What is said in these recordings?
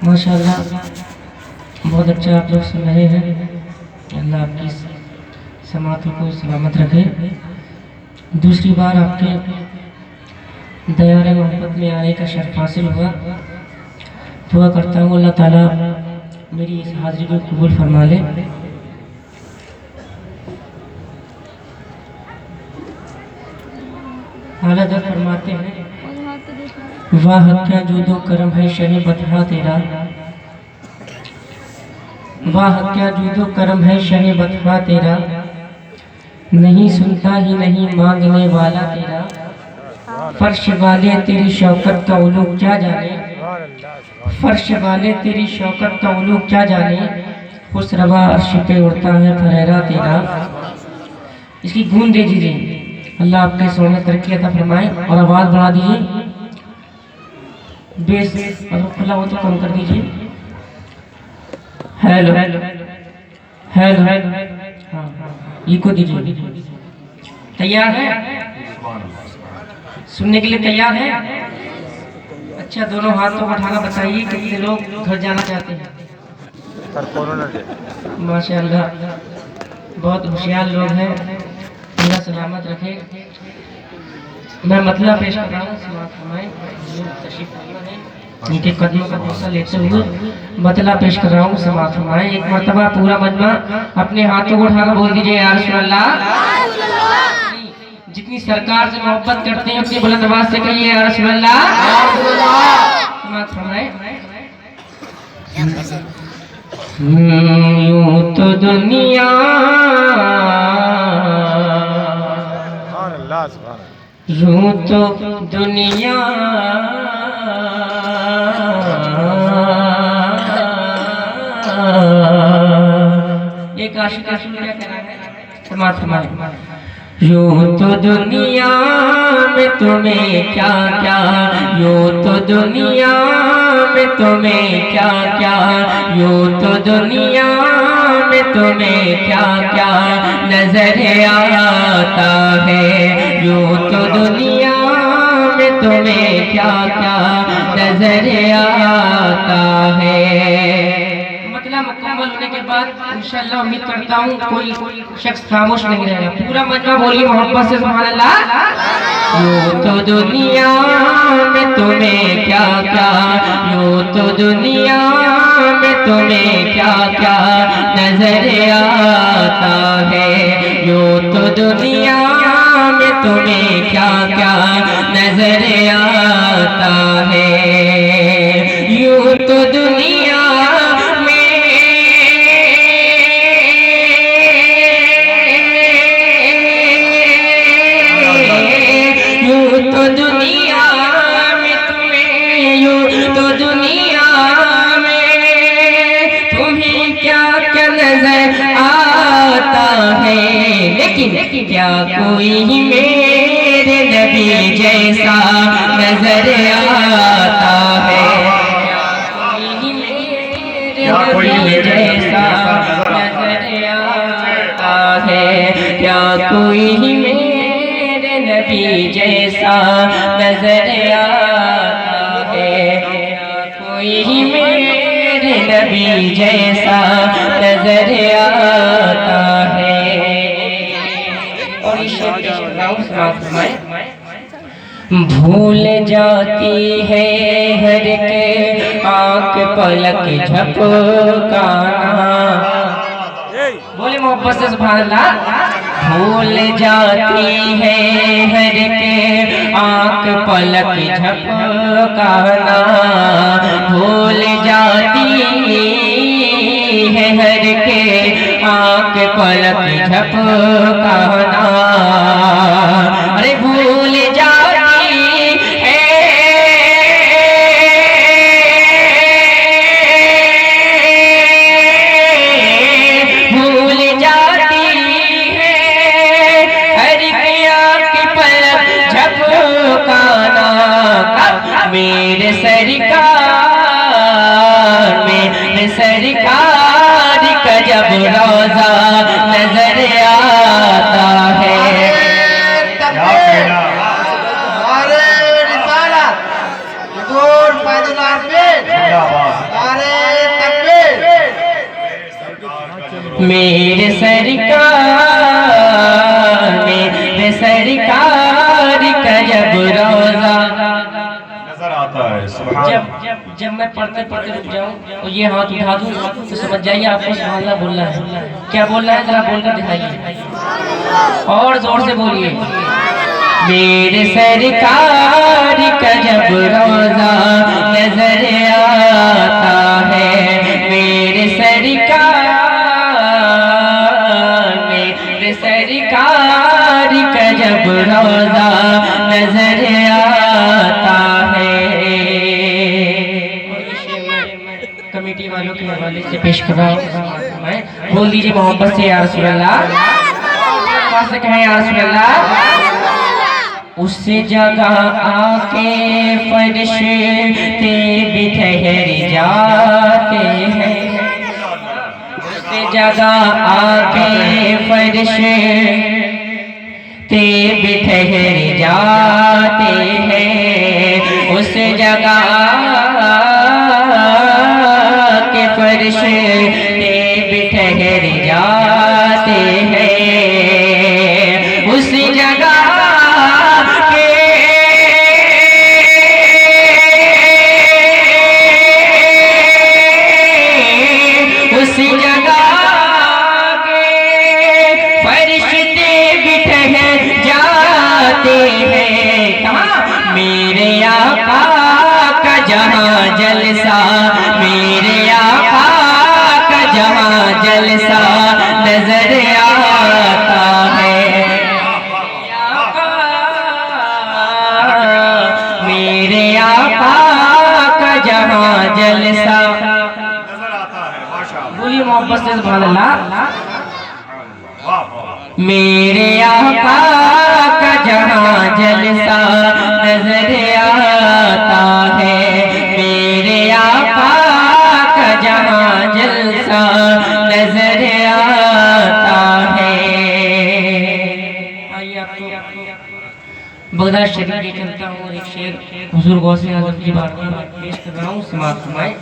माशाअल्लाह बहुत अच्छा आप लोग सुन रहे हैं। अल्लाह आपकी समातों को सलामत रखे। दूसरी बार आपके दयारे मोहब्बत में आने का शर्फ हासिल हुआ। दुआ करता हूँ अल्लाह ताला मेरी इस हाजिरी को कबूल फरमा ले। आला दर फरमाते हैं, वाह क्या जूदो करम है शहे बतहा तेरा, वाह क्या जूदो करम है शहे बतहा तेरा, नहीं सुनता ही नहीं मांगने वाला तेरा, फर्श वाले तेरी शौकत का उलू क्या जाने, फर्श वाले तेरी शौकत का उलू क्या जाने, खुश रवा अर्श पे उड़ता है फरेरा तेरा। इसकी गूंज दे दीजिए, अल्लाह आपके सोने तरक्की अता फरमाए। और आवाज बढ़ा दीजिए, बेस अगर खुला हो तो कम कर दीजिए। हेलो हेलो हेलो, हाँ इको दीजिए। तैयार है? सुनने के लिए तैयार है? अच्छा, दोनों हाथों को उठाना बताइए कितने लोग घर जाना चाहते हैं। माशाअल्लाह बहुत होशियार लोग हैं, अल्लाह सलामत रखे। मैं मतलब पेश कर रहा हूँ, उनके कदमों का भरोसा लेते हुए मतलब पेश कर रहा हूँ, समाअत फरमाएं। एक मर्तबा पूरा मजमा अपने हाथों को उठाकर बोल दीजिए या रसूल अल्लाह। जितनी सरकार से मोहब्बत करते हैं उतनी बुलंद आवाज से कहिए या रसूल अल्लाह। समाअत फरमाएं। यूं तो दुनिया यूं तो दुनिया एक आशिक क्या कहना है, समाअत फरमाएं। यूं तो दुनिया में तुम्हें क्या क्या, यूं तो दुनिया में तुम्हें क्या क्या, यूं तो दुनिया में तुम्हें क्या क्या नजर आता है, यूं तो दुनिया में तुम्हें क्या क्या नजर आता है। मतलब मुकम्मल होने के बाद इंशाअल्लाह उम्मीद करता हूँ कोई शख्स खामोश नहीं रहेगा। पूरा मजमा बोलिए मोहब्बत से सुभान अल्लाह। यूं तो दुनिया में तुम्हें क्या क्या, यूं तो दुनिया में तुम्हें क्या क्या नजर आता है, यूं तो दुनिया में तुम्हें क्या क्या नजर आता है। यूं तो दुनिया क्या कोई मेरे नबी जैसा नजर आता है, क्या कोई मेरे नबी जैसा नजर आता है, क्या कोई मेरे नबी जैसा नजर आता है, क्या कोई मेरे नबी जैसा नजर आता है। भूल जाती है हर के आंख पलक झपकाना, बोले मोहब्बत से सुभान अल्लाह। भूल जाती है हर के आंख पलक झपकाना, भूल जाती है हर के आंख पलक झपकाना। अरे भूल जाती है, भूल जाती है हर की आंख पलक झपकाना। मेरे सरकार, मेरे सरकार का जब रोजा नजर आता है, हमारे रिसालत मेरे सरकार का जब रोजा नजर आता है। जब मैं पढ़ते पढ़ते रुक जाऊं और ये हाथ उठा दूं तो समझ जाइए आपको सुभान अल्लाह बोलना है। क्या बोलना है जरा बोलकर दिखाइए और जोर से बोलिए। मेरे सरकार का जब रोजा नजर आता है, मेरे सरकार का जब रोजा नजर आता है। कमेटी वालों के हवाले से पेश कर रहा हूँ। बोल दीजिए मोहब्बत से या रसूल अल्लाह, से कहें या रसूल अल्लाह। उस जगह आके फरिश्ते भी ठहर जाते हैं, उस जगह आके फरिश्ते भी ठहर जाते हैं, उस जगह के फरिश्ते भी ठहर जाते हैं, उस जगह मेरे आका का जहाँ जलसा, मेरे आका का जहाँ जलसा नजर आता है। मेरे आका का जहाँ जलसा नजर आता है। माशाअल्लाह, बोलिए मोहब्बत से सुभान अल्लाह। वाह। मेरे आका का जहाँ जलसा नजर आता है, मेरे आका का जहाँ जलसा नजर आता है। आइए आपको बगदाद शरीफ ले चलता हूँ और एक शेर हुजूर गौसे आज़म की बात पेश कर रहा हूँ, समाअत फरमाएं।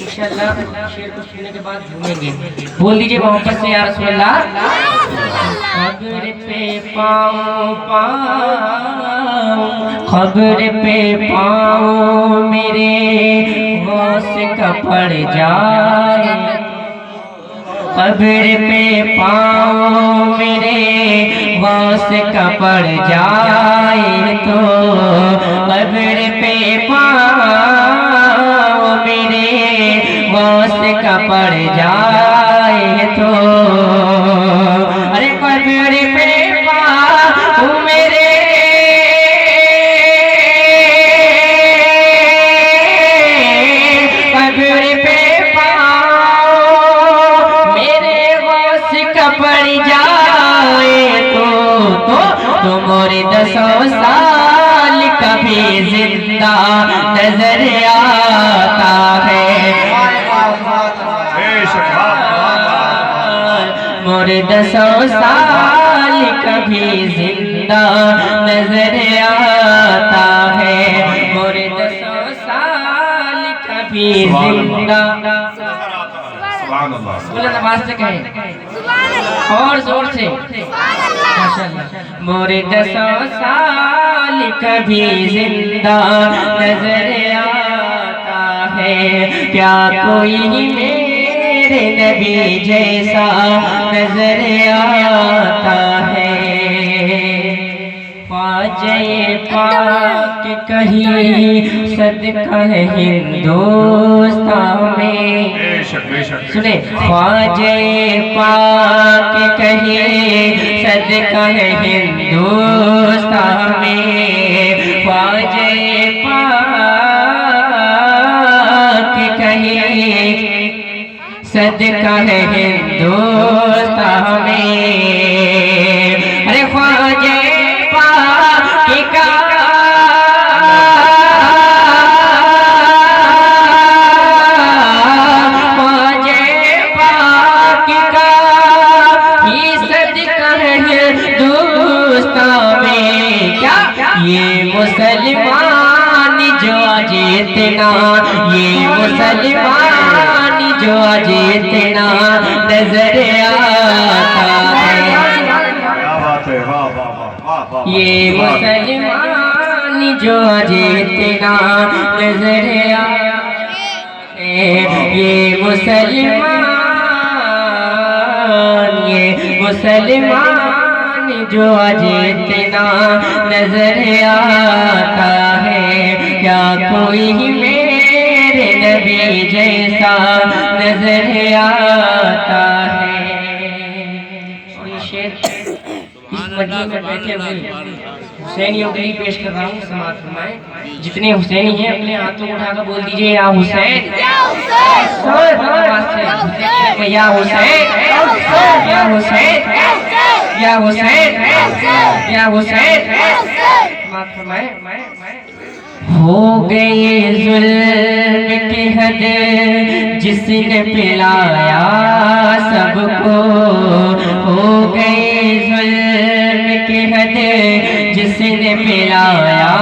इंशाअल्लाह शेर को सुनने के बाद झूमेंगे। बोल दीजिए मोहब्बत से या रसूल अल्लाह। खबर पे पाऊं खबर पे पाऊं मेरे गौस का पड़ जाए, खबर पे पाऊं मेरे गौस का पड़ जाए तो, खबर पे पाऊं मेरे गौस का पड़ जाए तो, अरे खबर पे पाऊं मेरे खबर पे पड़ जाए तो मोरे 10 साल कभी जिंदा नजर आता है। मोरे 10 साल कभी जिंदा नजर आता है, मोरे 10 साल कभी जिंदा। बोले नमाज से कहें और जोर से माशाअल्लाह। मोरे 10 साल कभी जिंदा नजर आता है, क्या कोई मेरे नबी जैसा नजर आता है। ख्वाजे पाक कहीं सदका है हिंदुस्तान में, सुने ख्वाजे पाक कहीं सदका है हिंदुस्तान में, ख्वाजे पाक कहीं सदका है हिंदुस्तान में। अरे ख्वाजे पाक का ये मुसलमान जो आज इतना ये मुसलमान जो आज इतना नजर आता है। क्या बात है, वाह वाह वाह वाह वाह। ये मुसलमान जो आज इतना नजर आता है। ये मुसलमान जो आज इतना नजर आता है। क्या कोई मेरे नबी जैसा नजर आता है। और ये शेर इस मदीने में बैठे हुए हुसैनियों के लिए पेश कर रहा हूँ, समाज फरमाएं। जितने हुसैनी हैं अपने हाथों को उठाकर बोल दीजिए या हुसैन, या हुसैन, या हुसैन, या हुसैन, या हुसैन। समाज फरमाएं। हो गए जुल्म की हद जिसने पिलाया सबको। हो गए जुल्म की हद जिसने पिलाया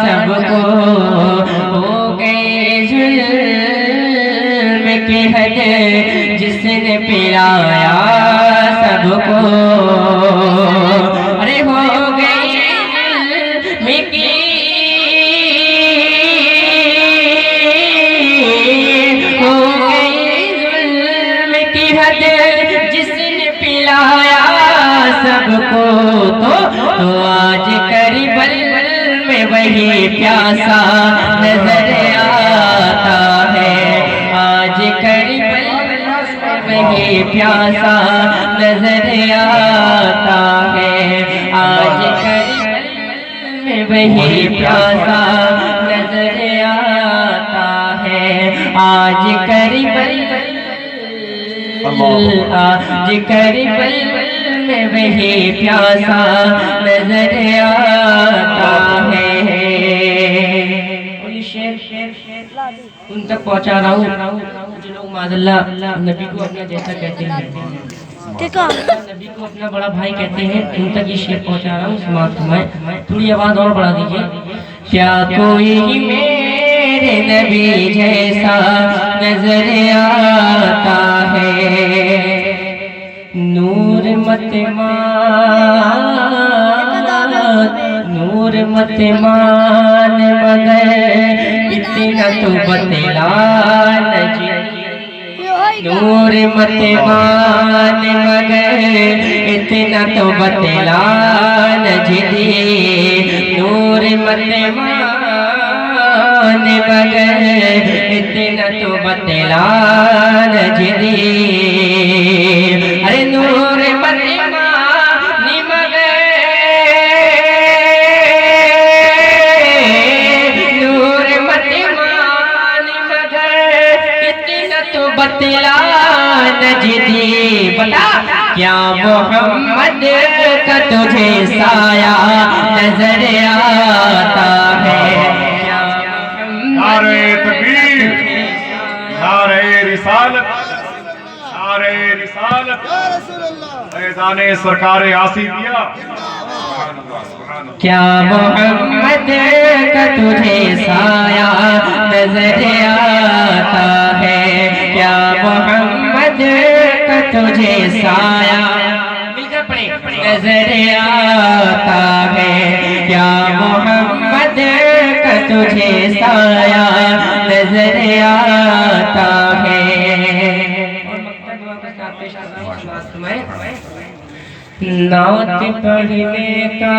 सबको। हो गए जुल्म की हद जिसने पिलाया सबको। अरे हो गई जुल्म की जिसने पिलाया सबको। तो आज करबल में वही प्यासा नजर आता है। आज करबल में वही प्यासा नजर आता है। आज करबल में वही प्यासा नजर आता है। आज करबल आज करबल में वही प्यासा नजर आता है। और ये शेर उन तक पहुंचा रहा हूँ जो लोग माज़अल्लाह नबी को अपना जैसा कहते हैं, नबी को अपना बड़ा भाई कहते हैं, उन तक ये शेर पहुंचा रहा हूँ। समाप्त फरमाएं। थोड़ी आवाज और बढ़ा दीजिए। क्या कोई मेरे नबी जैसा नजर आता है। नूर मत मान मगर इतना तो बतला नजी। नूर मत मान मगर इतना तो बतला नजी। नूर मत मान मगर इतना तो बतला नजी। अरे नूर मत मान मगर नूर मत मान मगर इतना तो बतला नजी। बता क्या मोहम्मद का तुझे साया नजर आता है। नारे तकबीर, नारे रिसालत, नारे रिसालत, फैज़ाने सरकारे आसिफिया। क्या मोहम्मद का तुझे साया नजर आता है। क्या मोहम्मद का तुझे साया मिलकर पढ़े नजर आता है। क्या मोहम्मद का तुझे साया नजर आता है। नात पढ़ने का,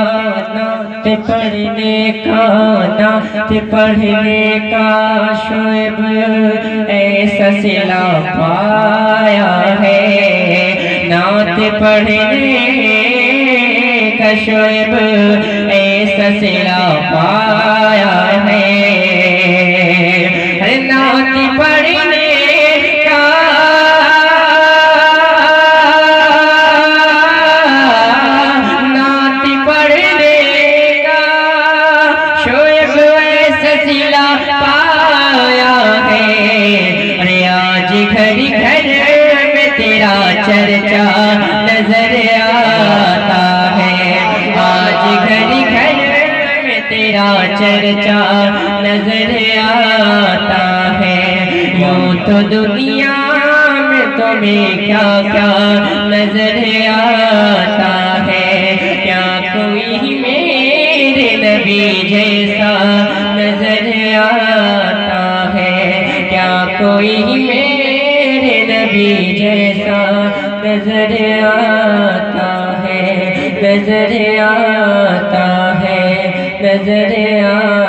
नात पढ़ने का, नात पढ़ने का शोएब ऐसा सिला पाया है। नात पढ़ने का शोएब ऐसा सिला पाया है। अरे नात पढ़ने चर्चा नजर आता है। आज घर घर में तेरा चर्चा नजर तो दुनिया में तुम्हें क्या क्या नजर आता है, क्या कोई मेरे नबी जैसा नजर आता है, क्या कोई मेरे नबी जैसा नजर आता है, नजर आता है, नजर आता